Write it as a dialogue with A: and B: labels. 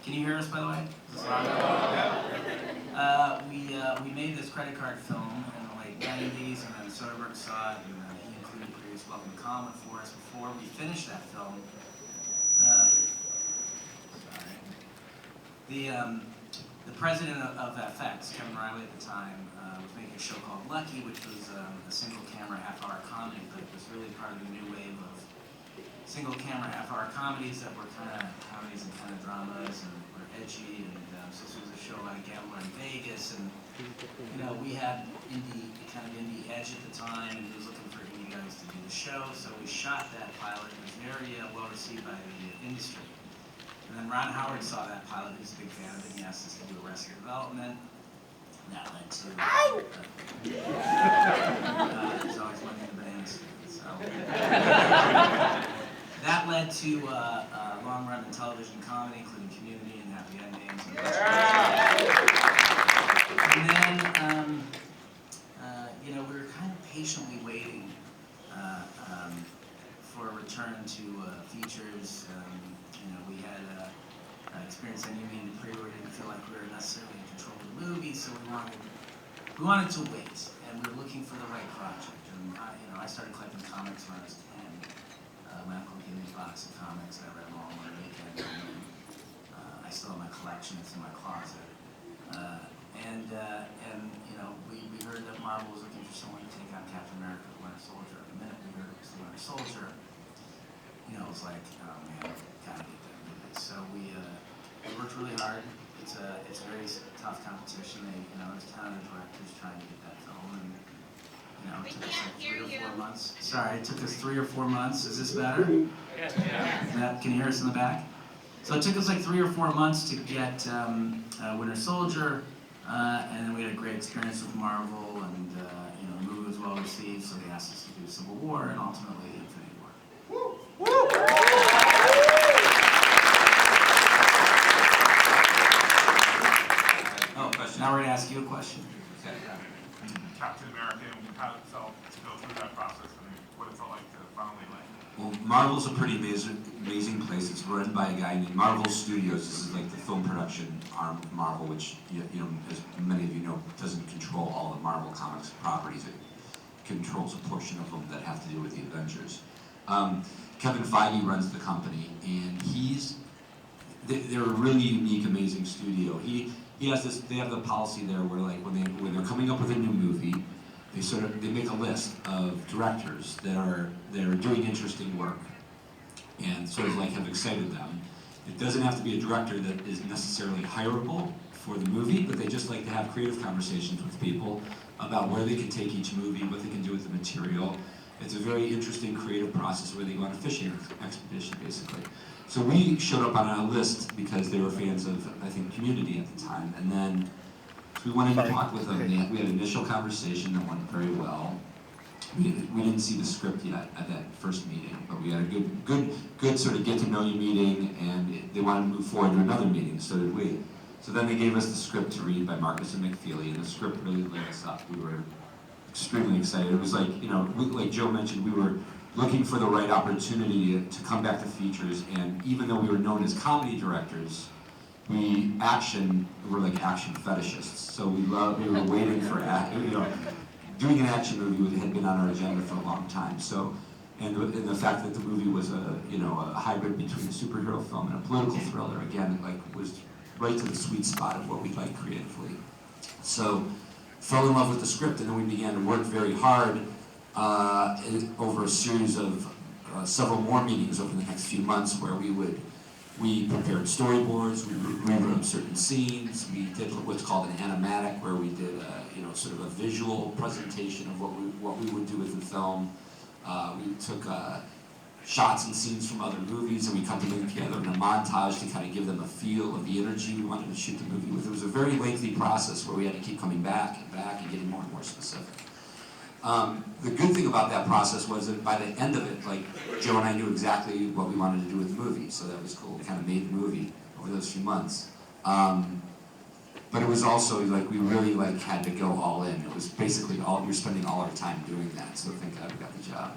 A: Can you hear us, by the way? Is this loud? We made this credit card film in the late 90s, and then Soderbergh saw it, and he included previous Welcome to Common for us. Before we finished that film, the president of FX, Kevin Riley at the time, was making a show called Lucky, which was a single-camera half-hour comedy, but it was really part of the new wave of single-camera half-hour comedies that were kind of comedies and kind of dramas and were edgy, and so this was a show about a gambler in Vegas, and we had kind of indie edge at the time, and he was looking for indie guys to do the show, so we shot that pilot. It was very well received by the industry. And then Ron Howard saw that pilot. He was a big fan of it. He asked us to do Arrested Development. And that led to there's always one thing the bands. So that led to long-run television comedy, including Community and Happy Endings. And then we were kind of patiently waiting for a return to features. We had experience that Union and Pre, where we didn't feel like we were necessarily in control of the movie, so we wanted to wait, and we were looking for the right project. And I started collecting comics when I was 10. My uncle gave me a box of comics. I read them all on a weekend. I still have my collection. It's in my closet. We heard that Marvel was looking for someone to take on Captain America, Winter Soldier. The minute we heard it was the Winter Soldier, it was like, oh man, gotta get that movie. So we worked really hard. It's a very tough competition. There's 10 other directors trying to get that film, and it took us like 3 or 4 months. Sorry, it took us 3 or 4 months. Is this better? Yeah. Can you hear us in the back? So it took us like 3 or 4 months to get Winter Soldier, and then we had a great experience with Marvel, and the movie was well received, so they asked us to do Civil War and ultimately Infinity War. Woo! Woo! Now we're going to ask you a question.
B: Okay.
C: Captain America, and how it felt to go through that process, and what it felt like to finally land.
B: Well, Marvel's a pretty amazing place. It's run by a guy named Marvel Studios. This is like the film production arm of Marvel, which, as many of you know, doesn't control all the Marvel Comics properties. It controls a portion of them that have to do with the Avengers. Kevin Feige runs the company, and they're a really unique, amazing studio. They have the policy there where, like, when they're coming up with a new movie, they make a list of directors that are doing interesting work and sort of like have excited them. It doesn't have to be a director that is necessarily hireable for the movie, but they just like to have creative conversations with people about where they can take each movie, what they can do with the material. It's a very interesting creative process where they go on a fishing expedition, basically. So we showed up on a list because they were fans of, I think, Community at the time, and then we went in to talk with them. We had an initial conversation that went very well. We didn't see the script yet at that first meeting, but we had a good sort of get-to-know-you meeting, and they wanted to move forward to another meeting, so did we. So then they gave us the script to read by Marcus and McFeely, and the script really lit us up. We were extremely excited. It was like, like Joe mentioned, we were looking for the right opportunity to come back to features, and even though we were known as comedy directors, we're like action fetishists. So we were waiting for doing an action movie had been on our agenda for a long time. So, and the fact that the movie was a hybrid between a superhero film and a political thriller, again, was right to the sweet spot of what we like creatively. So, fell in love with the script, and then we began to work very hard over a series of several more meetings over the next few months, where we prepared storyboards, we rewrote certain scenes, we did what's called an animatic, where we did sort of a visual presentation of what we would do with the film. We took shots and scenes from other movies, and we cut them together in a montage to kind of give them a feel of the energy we wanted to shoot the movie with. It was a very lengthy process where we had to keep coming back and getting more and more specific. The good thing about that process was that by the end of it, like, Joe and I knew exactly what we wanted to do with the movie, so that was cool. We kind of made the movie over those few months. But it was also like we really had to go all in. It was basically we were spending all our time doing that, so thank God we got the job.